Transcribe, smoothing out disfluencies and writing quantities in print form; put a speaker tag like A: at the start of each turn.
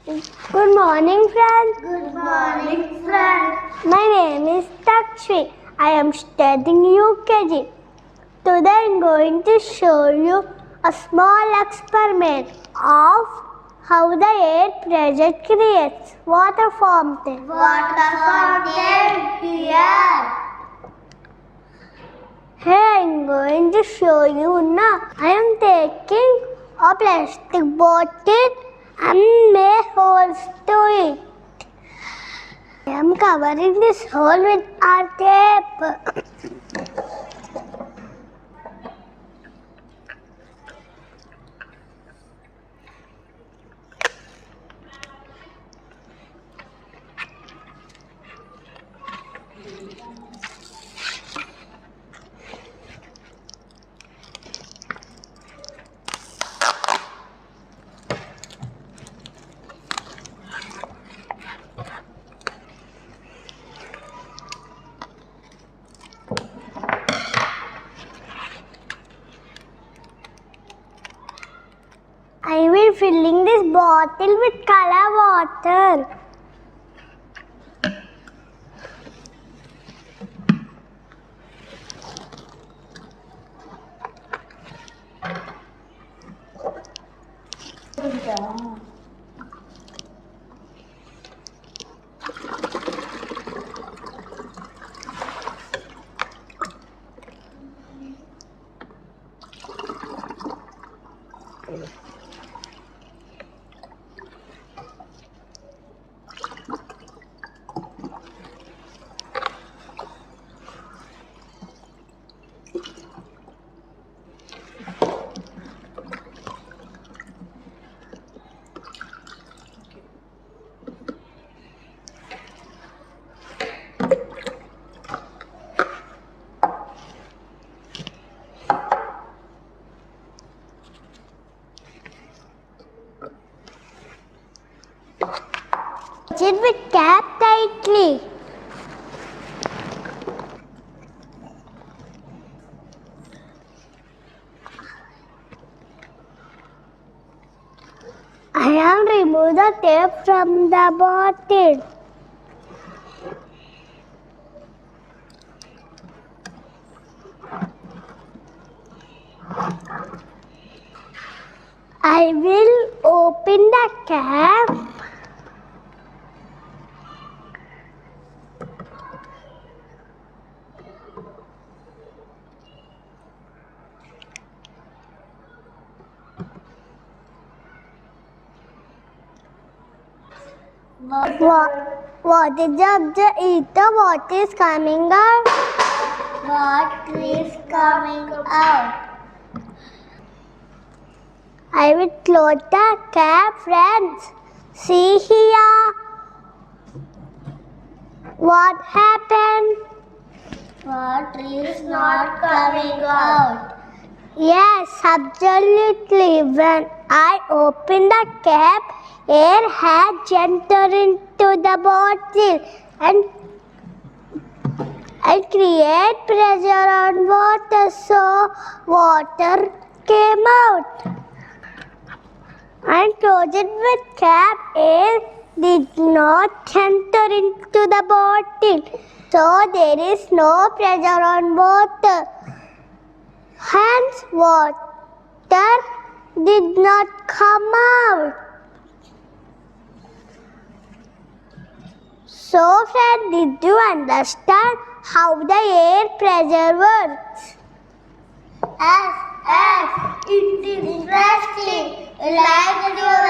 A: Good morning, friends.
B: Good morning, friend.
A: My name is Takshvi. I am studying UKG. Today I am going to show you a small experiment of how the air pressure creates water fountain.
B: Water fountain here.
A: Here I am going to show you now. I am taking a plastic bottle and make holes to it. I am covering this hole with our tape. I will filling this bottle with color water. Touch it with cap tightly. I have removed the tape from the bottle. I will open the cap. What is the water is coming out?
B: What is coming out?
A: I will close the cap, friends. See here. What happened?
B: What is not coming out?
A: Yes, absolutely. When I opened the cap, air had entered into the bottle and create pressure on water, so water came out. And closed it with cap, air did not enter into the bottle, so there is no pressure on water. Hence, water did not come out. So, friends, did you understand how the air pressure works?
B: Yes, it is interesting. Like your